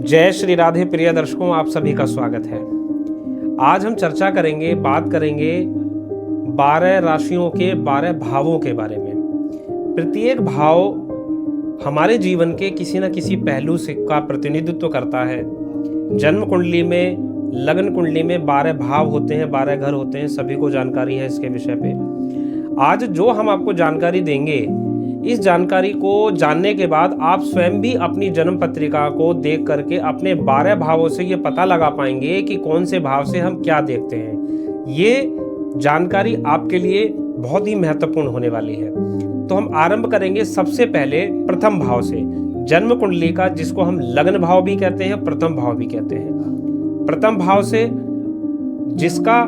जय श्री राधे प्रिय दर्शकों, आप सभी का स्वागत है। आज हम चर्चा करेंगे, बात करेंगे 12 राशियों के 12 भावों के बारे में। प्रत्येक भाव हमारे जीवन के किसी न किसी पहलू से का प्रतिनिधित्व करता है। जन्म कुंडली में, लग्न कुंडली में 12 भाव होते हैं, 12 घर होते हैं, सभी को जानकारी है इसके विषय पे। आज जो हम आपको जानकारी देंगे, इस जानकारी को जानने के बाद आप स्वयं भी अपनी जन्म पत्रिका को देख करके अपने 12 भावों से ये पता लगा पाएंगे कि कौन से भाव से हम क्या देखते हैं। ये जानकारी आपके लिए बहुत ही महत्वपूर्ण होने वाली है। तो हम आरंभ करेंगे सबसे पहले प्रथम भाव से, जन्म कुंडली का, जिसको हम लग्न भाव भी कहते हैं, प्रथम भाव भी कहते हैं। प्रथम भाव से जिसका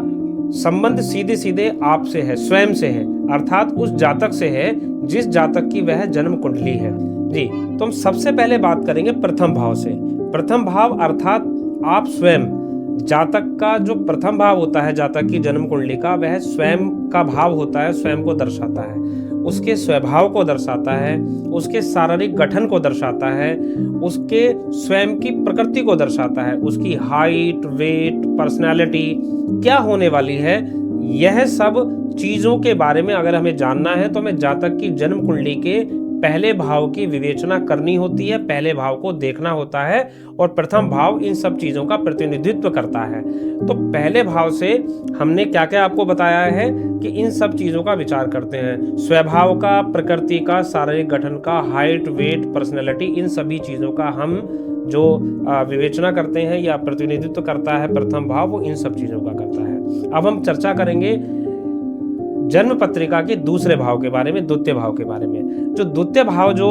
संबंध सीधे सीधे आपसे है, स्वयं से है, अर्थात उस जातक से है जिस जातक की वह जन्म कुंडली है। जी, तो हम सबसे पहले बात करेंगे प्रथम भाव से। प्रथम भाव अर्थात आप स्वयं, जातक का जो प्रथम भाव होता है जातक की जन्म कुंडली का, वह स्वयं का भाव होता है, स्वयं को दर्शाता है, उसके स्वभाव को दर्शाता है, उसके शारीरिक गठन को दर्शाता है, उसके स्वयं की प्रकृति को दर्शाता है, उसकी हाइट, वेट, पर्सनालिटी क्या होने वाली है। यह सब चीजों के बारे में अगर हमें जानना है तो हमें जातक की जन्म कुंडली के पहले भाव की विवेचना करनी होती है, पहले भाव को देखना होता है, और प्रथम भाव इन सब चीजों का प्रतिनिधित्व करता है। तो पहले भाव से हमने क्या क्या आपको बताया है कि इन सब चीजों का विचार करते हैं, स्वभाव का, प्रकृति का, शारीरिक गठन का, हाइट, वेट, पर्सनैलिटी, इन सभी चीजों का हम जो विवेचना करते हैं या प्रतिनिधित्व करता है प्रथम भाव, वो इन सब चीजों का करता है। अब हम चर्चा करेंगे जन्म पत्रिका के दूसरे भाव के बारे में, द्वितीय भाव के बारे में। जो द्वितीय भाव जो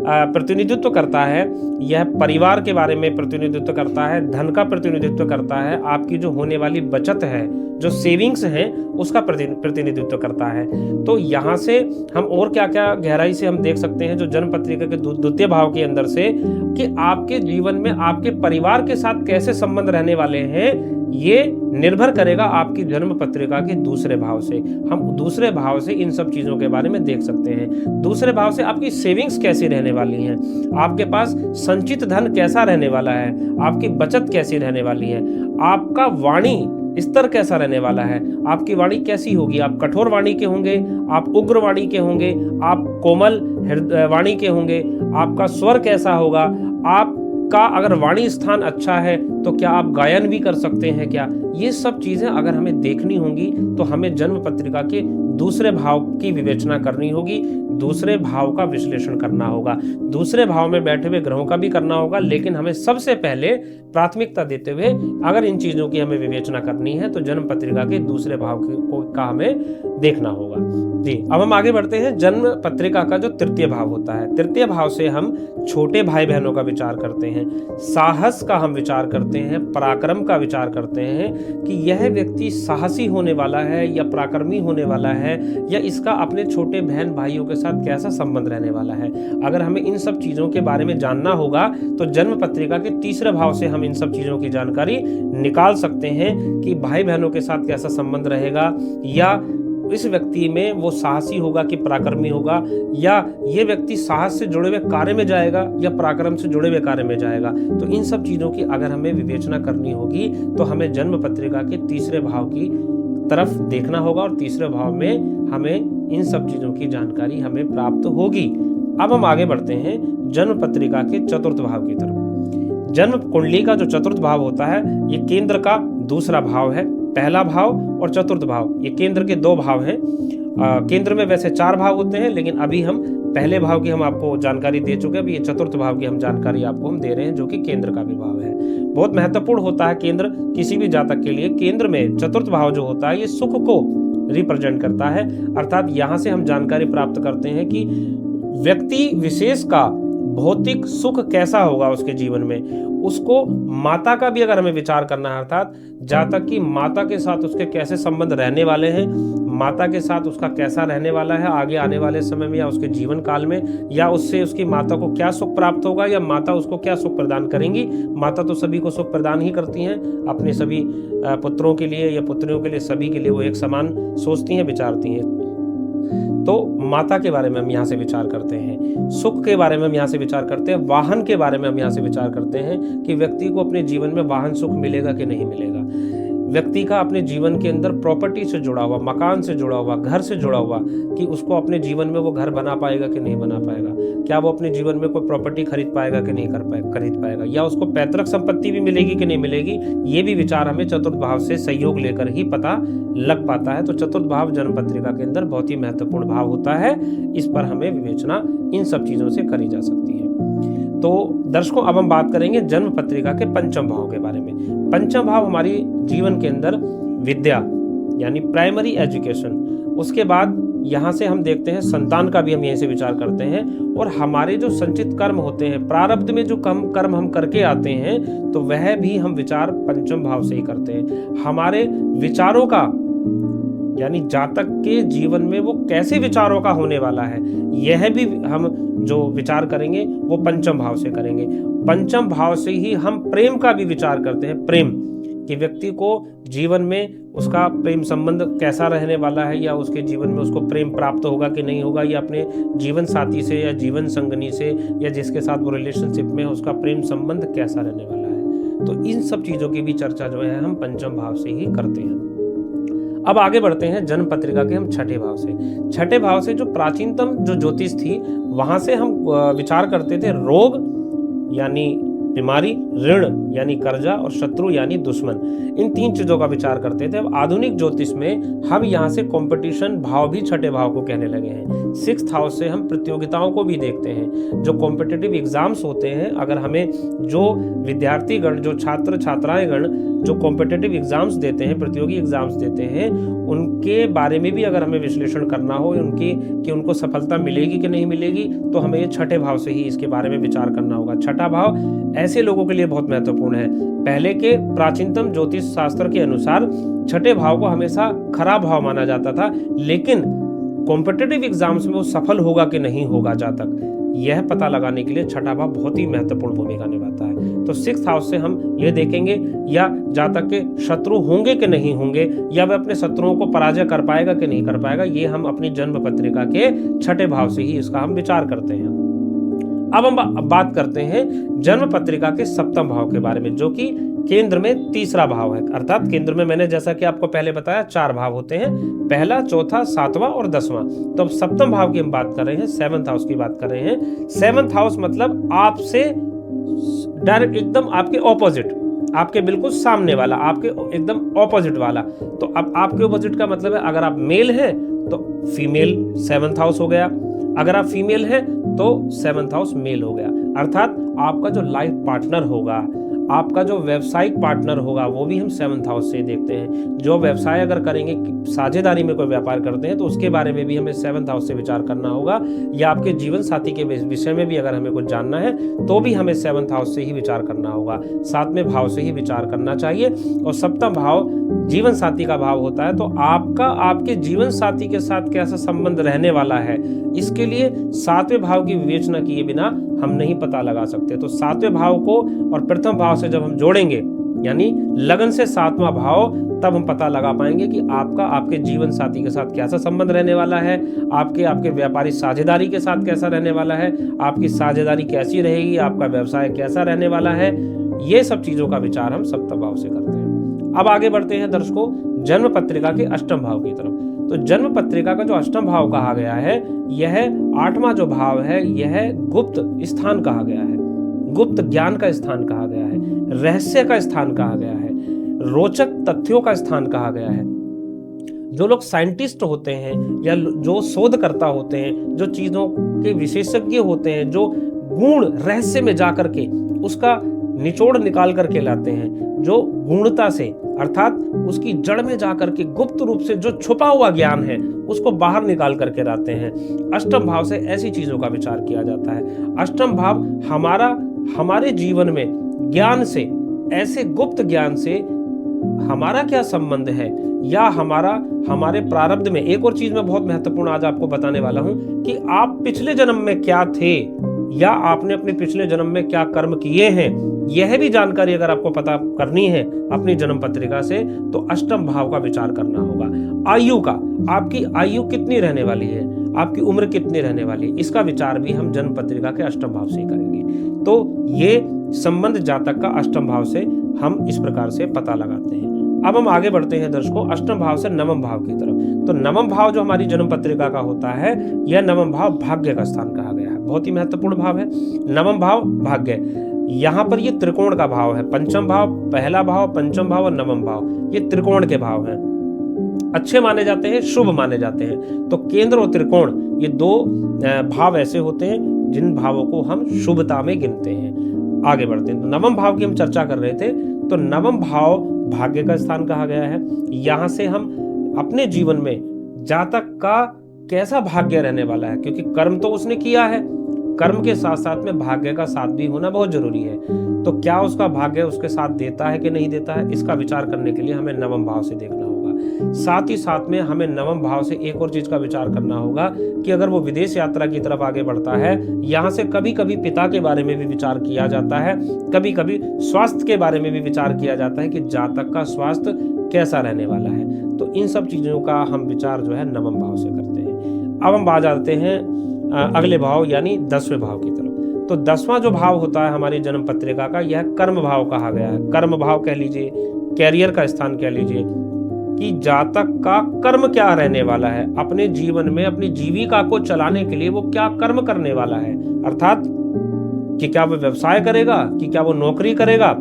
प्रतिनिधित्व करता है, यह परिवार के बारे में प्रतिनिधित्व करता है, धन का प्रतिनिधित्व करता है, आपकी जो होने वाली बचत है, जो सेविंग्स है, उसका प्रतिनिधित्व करता है। तो यहाँ से हम और क्या क्या गहराई से हम देख सकते हैं जो जन्म पत्रिका के द्वितीय भाव के अंदर से, कि आपके जीवन में आपके परिवार के साथ कैसे संबंध रहने वाले हैं, ये निर्भर करेगा आपकी जन्म पत्रिका के दूसरे भाव से। हम दूसरे भाव से इन सब चीजों के बारे में देख सकते हैं। दूसरे भाव से आपकी सेविंग्स कैसी रहने वाली हैं, आपके पास संचित धन कैसा रहने वाला है, आपकी बचत कैसी रहने वाली है, आपका वाणी स्तर कैसा रहने वाला है, आपकी वाणी कैसी होगी, आप कठोर वाणी के होंगे, आप उग्र वाणी के होंगे, आप कोमल वाणी के होंगे, आपका स्वर कैसा होगा, आपका अगर वाणी स्थान अच्छा है तो क्या आप गायन भी कर सकते हैं क्या। ये सब चीजें अगर हमें देखनी होंगी तो हमें जन्म पत्रिका के दूसरे भाव की विवेचना करनी होगी, दूसरे भाव का विश्लेषण करना होगा, दूसरे भाव में बैठे हुए ग्रहों का भी करना होगा। लेकिन हमें सबसे पहले प्राथमिकता देते हुए अगर इन चीजों की हमें विवेचना करनी है तो जन्म पत्रिका के दूसरे भाव का हमें देखना होगा। जी, अब हम आगे बढ़ते हैं। जन्म पत्रिका का जो तृतीय भाव होता है, तृतीय भाव से हम छोटे भाई बहनों का विचार करते हैं, साहस का हम विचार करते हैं, पराक्रम का विचार करते हैं कि यह व्यक्ति साहसी होने वाला है या पराक्रमी होने वाला है, या इसका अपने छोटे बहन भाइयों के साथ कैसा संबंध रहने वाला है। अगर हमें इन सब चीजों के बारे में जानना होगा तो जन्म पत्रिका के तीसरे भाव से हम इन सब चीजों की जानकारी निकाल सकते हैं कि भाई बहनों के साथ कैसा संबंध रहेगा, या इस व्यक्ति में वो साहसी होगा कि पराक्रमी होगा, या ये व्यक्ति साहस से जुड़े हुए कार्य में जाएगा या पराक्रम से जुड़े हुए कार्य में जाएगा। तो इन सब चीजों की अगर हमें विवेचना करनी होगी तो हमें जन्म पत्रिका के तीसरे भाव की तरफ देखना होगा, और तीसरे भाव में हमें इन सब चीजों की जानकारी हमें प्राप्त होगी। अब हम आगे बढ़ते हैं जन्म पत्रिका के चतुर्थ भाव की तरफ। जन्म कुंडली का जो चतुर्थ भाव होता है, ये केंद्र का दूसरा भाव है। पहला भाव और चतुर्थ भाव, ये केंद्र के दो भाव हैं। केंद्र में वैसे 4 भाव होते हैं, लेकिन अभी हम पहले भाव की हम आपको जानकारी दे चुके हैं। अभी ये चतुर्थ भाव की हम जानकारी आपको हम दे रहे हैं, जो कि केंद्र का भी भाव है। बहुत महत्वपूर्ण होता है केंद्र किसी भी जातक के लिए। केंद्र में चतुर्थ भाव जो होता है, ये सुख को रिप्रेजेंट करता है, अर्थात यहाँ से हम जानकारी प्राप्त करते हैं कि व्यक्ति विशेष का भौतिक सुख कैसा होगा उसके जीवन में। उसको माता का भी अगर हमें विचार करना है, अर्थात जातक की माता के साथ उसके कैसे संबंध रहने वाले हैं, माता के साथ उसका कैसा रहने वाला है आगे आने वाले समय में या उसके जीवन काल में, या उससे उसकी माता को क्या सुख प्राप्त होगा या माता उसको क्या सुख प्रदान करेंगी। माता तो सभी को सुख प्रदान ही करती हैं, अपने सभी पुत्रों के लिए या पुत्रियों के लिए, सभी के लिए वो एक समान सोचती हैं, विचारती हैं। तो माता के बारे में हम यहाँ से विचार करते हैं, सुख के बारे में हम यहाँ से विचार करते हैं, वाहन के बारे में हम यहाँ से विचार करते हैं कि व्यक्ति को अपने जीवन में वाहन सुख मिलेगा कि नहीं मिलेगा, व्यक्ति का अपने जीवन के अंदर प्रॉपर्टी से जुड़ा हुआ, मकान से जुड़ा हुआ, घर से जुड़ा हुआ, कि उसको अपने जीवन में वो घर बना पाएगा कि नहीं बना पाएगा, क्या वो अपने जीवन में कोई प्रॉपर्टी खरीद पाएगा कि नहीं खरीद पाएगा, या उसको पैतृक संपत्ति भी मिलेगी कि नहीं मिलेगी, ये भी विचार हमें चतुर्थ भाव से सहयोग लेकर ही पता लग पाता है। तो चतुर्थ भाव जन्म पत्रिका के अंदर बहुत ही महत्वपूर्ण भाव होता है, इस पर हमें विवेचना इन सब चीजों से करी जा सकती है। तो दर्शकों, अब हम बात करेंगे जन्म पत्रिका के पंचम भाव के बारे में। पंचम भाव हमारी जीवन के अंदर विद्या यानी प्राइमरी एजुकेशन, उसके बाद यहाँ से हम देखते हैं संतान का भी हम यहीं से विचार करते हैं, और हमारे जो संचित कर्म होते हैं, प्रारब्ध में जो कर्म हम करके आते हैं, तो वह भी हम विचार पंचम भाव से ही करते हैं। हमारे विचारों का यानी जातक के जीवन में वो कैसे विचारों का होने वाला है, यह भी हम जो विचार करेंगे वो पंचम भाव से करेंगे। पंचम भाव से ही हम प्रेम का भी विचार करते हैं, प्रेम कि व्यक्ति को जीवन में उसका प्रेम संबंध कैसा रहने वाला है, या उसके जीवन में उसको प्रेम प्राप्त होगा कि नहीं होगा, या अपने जीवन साथी से या जीवन संगनी से या जिसके साथ वो रिलेशनशिप में उसका प्रेम संबंध कैसा रहने वाला है। तो इन सब चीजों की भी चर्चा जो है हम पंचम भाव से ही करते हैं। अब आगे बढ़ते हैं जन्म पत्रिका के हम छठे भाव से। छठे भाव से जो प्राचीनतम जो ज्योतिष थी, वहां से हम विचार करते थे रोग यानी बीमारी, ऋण यानी कर्जा, और शत्रु यानी दुश्मन, इन तीन चीजों का विचार करते थे। अब आधुनिक ज्योतिष में हम यहाँ से कंपटीशन भाव भी छठे भाव को कहने लगे हैं। सिक्स्थ हाउस से हम प्रतियोगिताओं को भी देखते हैं, जो कॉम्पिटिटिव एग्जाम्स होते हैं। अगर हमें जो विद्यार्थी गण, जो छात्र छात्राएं गण जो कॉम्पिटिटिव एग्जाम्स देते हैं, प्रतियोगी एग्जाम्स देते हैं, उनके बारे में भी अगर हमें विश्लेषण करना हो कि उनको सफलता मिलेगी कि नहीं मिलेगी, तो हमें ये छठे भाव से ही इसके बारे में विचार करना होगा। छठा भाव ऐसे लोगों के लिए बहुत महत्वपूर्ण है। पहले के प्राचीनतम ज्योतिष शास्त्र के अनुसार छठे भाव को हमेशा खराब भाव माना जाता था, लेकिन कॉम्पिटिटिव एग्जाम्स में वो सफल होगा कि नहीं होगा जातक, यह पता लगाने के लिए छठा भाव बहुत ही महत्वपूर्ण भूमिका निभाता है। तो सिक्स्थ हाउस से हम ये देखेंगे या जातक के शत्रु होंगे कि नहीं होंगे, या वह अपने शत्रुओं को पराजय कर पाएगा कि नहीं कर पाएगा, ये हम अपनी जन्म पत्रिका के छठे भाव से ही इसका हम विचार करते हैं। अब हम बात करते हैं जन्म पत्रिका के सप्तम भाव के बारे में, जो कि केंद्र में तीसरा भाव है। अर्थात केंद्र में मैंने जैसा कि आपको पहले बताया 4 भाव होते हैं, पहला, चौथा, 7वां और 10वां। तो अब सप्तम भाव की हम बात कर रहे हैं, 7th हाउस की बात कर रहे हैं। 7th हाउस मतलब आपसे डायरेक्ट एकदम आपके ऑपोजिट, आपके बिल्कुल सामने वाला, आपके एकदम ऑपोजिट वाला। तो अब आपके ऑपोजिट का मतलब है अगर आप मेल हैं तो फीमेल 7th हाउस हो गया, अगर आप फीमेल हैं तो 7th हाउस मेल हो गया। अर्थात आपका जो लाइफ पार्टनर होगा, आपका जो व्यवसायिक पार्टनर होगा, वो भी हम 7th हाउस से देखते हैं। जो व्यवसाय अगर करेंगे, साझेदारी में कोई व्यापार करते हैं, तो उसके बारे में भी हमें 7th हाउस से विचार करना होगा, या आपके जीवन साथी के विषय में भी अगर हमें कुछ जानना है तो भी हमें 7th हाउस से ही विचार करना होगा, 7वें भाव से ही विचार करना चाहिए। और सप्तम भाव जीवन साथी का भाव होता है, तो आपका आपके जीवन साथी के साथ कैसा संबंध रहने वाला है, इसके लिए 7वें भाव की विवेचना किए बिना हम नहीं पता लगा सकते। तो 7वें भाव को और प्रथम भाव से जब हम जोड़ेंगे, यानी लगन से 7वां भाव, तब हम पता लगा पाएंगे कि आपका आपके जीवन साथी के साथ कैसा संबंध रहने वाला है, आपके व्यापारी साझेदारी के साथ कैसा रहने वाला है, आपकी साझेदारी कैसी रहेगी, आपका व्यवसाय कैसा रहने वाला है। ये सब चीजों का विचार हम सप्तम भाव से करते हैं। अब आगे बढ़ते हैं दर्शकों जन्म पत्रिका के अष्टम भाव की तरफ। तो जन्म पत्रिका का जो अष्टम भाव कहा गया है, यह 8वां जो भाव है, यह गुप्त स्थान कहा गया है, गुप्त ज्ञान का स्थान कहा गया है, रहस्य का स्थान कहा गया है, रोचक तथ्यों का स्थान कहा गया है। जो लोग साइंटिस्ट होते हैं या जो शोधकर्ता होते हैं, जो चीजों के विशेषज्ञ होते हैं, जो गूढ़ रहस्य में जाकर के उसका निचोड़ निकाल करके लाते हैं, जो गूढ़ता से अर्थात उसकी जड़ में जाकर के गुप्त रूप से जो छुपा हुआ ज्ञान है उसको बाहर निकाल करके लाते हैं, अष्टम भाव से ऐसी चीजों का विचार किया जाता है। अष्टम भाव हमारे जीवन में ज्ञान से, ऐसे गुप्त ज्ञान से हमारा क्या संबंध है, या हमारे प्रारब्ध में। एक और चीज मैं बहुत महत्वपूर्ण आज आपको बताने वाला हूं कि आप पिछले जन्म में क्या थे, या आपने अपने पिछले जन्म में क्या कर्म किए हैं, यह भी जानकारी अगर आपको पता करनी है अपनी जन्म पत्रिका से, तो अष्टम भाव का विचार करना होगा। आयु का, आपकी आयु कितनी रहने वाली है, आपकी उम्र कितनी रहने वाली है, इसका विचार भी हम जन्म पत्रिका के अष्टम भाव से ही करेंगे। तो ये संबंध जातक का अष्टम भाव से हम इस प्रकार से पता लगाते हैं। अब हम आगे बढ़ते हैं दर्शकों अष्टम भाव से नवम भाव की तरफ। तो नवम भाव जो हमारी जन्म पत्रिका का होता है, यह नवम भाव भाग्य का स्थान कहा गया है। बहुत ही महत्वपूर्ण भाव है नवम भाव, भाग्य। यहाँ पर ये त्रिकोण का भाव है। पंचम भाव, पहला भाव, पंचम भाव और नवम भाव, ये त्रिकोण के भाव हैं। अच्छे माने जाते हैं, शुभ माने जाते हैं। तो केंद्र और त्रिकोण ये दो भाव ऐसे होते हैं जिन भावों को हम शुभता में गिनते हैं। आगे बढ़ते हैं। तो नवम भाव की हम चर्चा कर रहे थे। तो नवम भाव भाग्य का स्थान कहा गया है। यहां से हम अपने जीवन में जातक का कैसा भाग्य रहने वाला है, क्योंकि कर्म तो उसने किया है, कर्म के साथ साथ में भाग्य का साथ भी होना बहुत जरूरी है। तो क्या उसका भाग्य उसके साथ देता है कि नहीं देता है, इसका विचार करने के लिए हमें नवम भाव से देखना होगा। साथ ही साथ में हमें नवम भाव से एक और चीज का विचार करना होगा कि अगर वो विदेश यात्रा की तरफ आगे बढ़ता है, यहाँ से कभी कभी पिता के बारे में भी विचार किया जाता है, कभी कभी स्वास्थ्य के बारे में भी विचार किया जाता है कि जातक का स्वास्थ्य कैसा रहने वाला है। तो इन सब चीजों का हम विचार जो है नवम भाव से करते हैं। अब हम बात आते हैं अगले भाव यानी 10वें भाव की तरफ। तो 10वां जो भाव होता है हमारी जन्म पत्रिका का, यह कर्म भाव कहा गया है। कर्म भाव कह लीजिए, कैरियर का स्थान कह लीजिए, कि जातक का कर्म क्या रहने वाला है, अपने जीवन में अपनी जीविका को चलाने के लिए वो क्या कर्म करने वाला है। अर्थात कि क्या वो व्यवसाय करेगा, कि क्या वो नौकरी करेगा,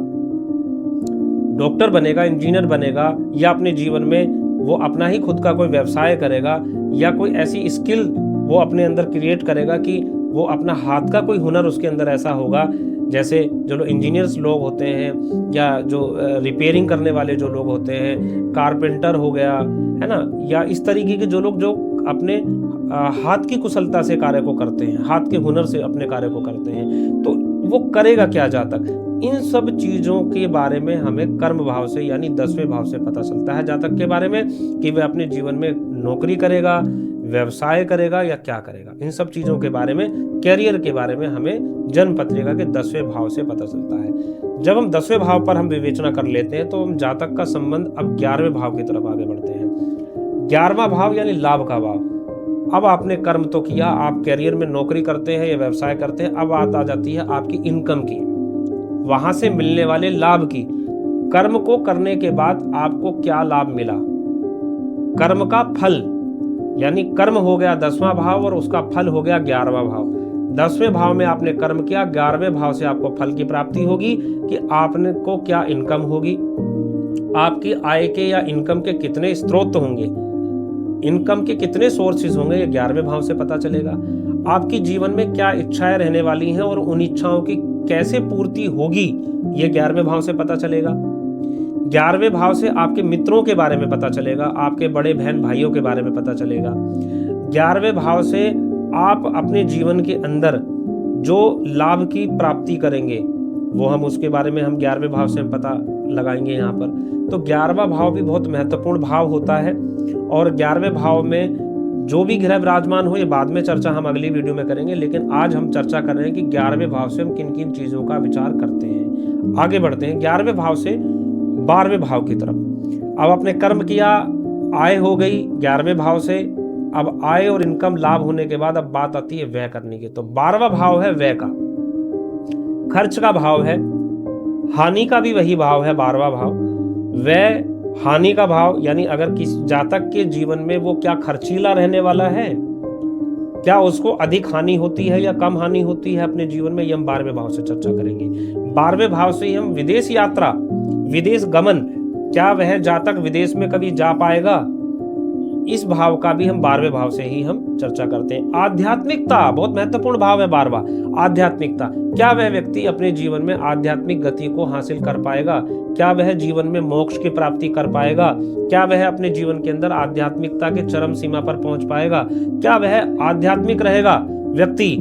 डॉक्टर बनेगा, इंजीनियर बनेगा, या अपने जीवन में वो अपना ही खुद का कोई व्यवसाय करेगा, या कोई ऐसी स्किल वो अपने अंदर क्रिएट करेगा कि वो अपना हाथ का कोई हुनर उसके अंदर ऐसा होगा। जैसे जो इंजीनियर्स लोग होते हैं, या जो रिपेयरिंग करने वाले जो लोग होते हैं, कारपेंटर हो गया, है ना, या इस तरीके के जो लोग जो अपने हाथ की कुशलता से कार्य को करते हैं, हाथ के हुनर से अपने कार्य को करते हैं, तो वो करेगा क्या जातक। इन सब चीजों के बारे में हमें कर्म भाव से यानी 10वें भाव से पता चलता है जातक के बारे में कि वह अपने जीवन में नौकरी करेगा, व्यवसाय करेगा या क्या करेगा। इन सब चीजों के बारे में, कैरियर के बारे में हमें जन्म पत्रिका के 10वें भाव से पता चलता है। जब हम 10वें भाव पर हम विवेचना कर लेते हैं तो हम जातक का संबंध अब 11वें भाव की तरफ आगे बढ़ते हैं। 11वां भाव यानी लाभ का भाव। अब आपने कर्म तो किया, आप कैरियर में नौकरी करते हैं या व्यवसाय करते हैं, अब बात आ जाती है आपकी इनकम की, वहां से मिलने वाले लाभ की। कर्म को करने के बाद आपको क्या लाभ मिला, कर्म का फल, यानी कर्म हो गया 10वां भाव और उसका फल हो गया 11वां भाव। 10वें भाव में आपने कर्म किया, 11वें भाव से आपको फल की प्राप्ति होगी कि आपने को क्या इनकम होगी, आपकी आय के या इनकम के कितने स्रोत होंगे, इनकम के कितने सोर्सेज होंगे, ये 11वें भाव से पता चलेगा। आपकी जीवन में क्या इच्छाएं रहने वाली हैं और उन इच्छाओं की कैसे पूर्ति होगी, ये 11वें भाव से पता चलेगा। 11वें भाव से आपके मित्रों के बारे में पता चलेगा, आपके बड़े बहन भाइयों के बारे में पता चलेगा। 11वें भाव से आप अपने जीवन के अंदर जो लाभ की प्राप्ति करेंगे वो हम उसके बारे में हम 11वें भाव से हम पता लगाएंगे यहाँ पर। तो 11वां भाव भी बहुत महत्वपूर्ण भाव होता है और 11वें भाव में जो भी ग्रह विराजमान हो, ये बाद में चर्चा हम अगली वीडियो में करेंगे, लेकिन आज हम चर्चा कर रहे हैं कि 11वें भाव से हम किन किन चीजों का विचार करते हैं। आगे बढ़ते हैं 11वें भाव से 12वें भाव की तरफ। अब आपने कर्म किया, आय हो गई 11वें भाव से। अब आय और इनकम लाभ होने के बाद अब बात आती है व्यय करने की। तो 12वां भाव है व्यय का, खर्च का भाव है, हानि का भी वही भाव है 12वां भाव। व्यय हानि का भाव, यानी अगर किसी जातक के जीवन में वो क्या खर्चीला रहने वाला है, क्या उसको अधिक हानि होती है या कम हानि होती है अपने जीवन में, ये हम 12वें भाव से चर्चा करेंगे। 12वें भाव से ही हम विदेश यात्रा, विदेश गमन, क्या वह जातक विदेश में कभी जा पाएगा, इस भाव का भी हम 12वें भाव से ही हम चर्चा करते हैं। आध्यात्मिकता बहुत महत्वपूर्ण भाव है 12वां, आध्यात्मिकता। क्या वह व्यक्ति अपने जीवन में आध्यात्मिक गति को हासिल कर पाएगा, क्या वह जीवन में मोक्ष की प्राप्ति कर पाएगा, क्या वह अपने जीवन के अंदर आध्यात्मिकता के चरम सीमा पर पहुंच पाएगा, क्या वह आध्यात्मिक रहेगा व्यक्ति,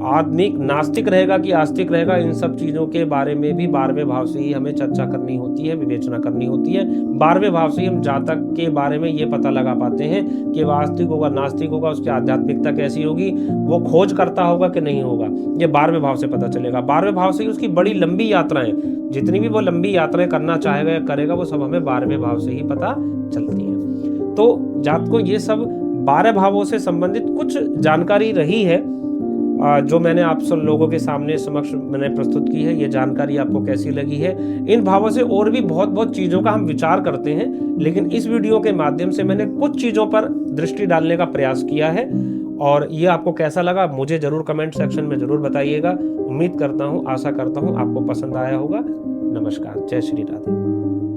आत्मिक नास्तिक रहेगा कि आस्तिक रहेगा। इन सब चीजों के बारे में भी 12वें भाव से ही हमें चर्चा करनी होती है, विवेचना करनी होती है। 12वें भाव से ही हम जातक के बारे में ये पता लगा पाते हैं कि वह आस्तिक होगा, नास्तिक होगा, उसकी आध्यात्मिकता कैसी होगी, वो खोज करता होगा कि नहीं होगा, ये 12वें भाव से पता चलेगा। 12वें भाव से ही उसकी बड़ी लंबी यात्राएं, जितनी भी वो लंबी यात्राएं करना चाहेगा या करेगा, वो सब हमें 12वें भाव से ही पता चलती है। तो जातकों ये सब 12 भावों से संबंधित कुछ जानकारी रही है जो मैंने आप सब लोगों के सामने समक्ष मैंने प्रस्तुत की है। ये जानकारी आपको कैसी लगी है? इन भावों से और भी बहुत बहुत चीज़ों का हम विचार करते हैं, लेकिन इस वीडियो के माध्यम से मैंने कुछ चीज़ों पर दृष्टि डालने का प्रयास किया है। और ये आपको कैसा लगा मुझे ज़रूर कमेंट सेक्शन में ज़रूर बताइएगा। उम्मीद करता हूँ, आशा करता हूँ आपको पसंद आया होगा। नमस्कार, जय श्री राधे।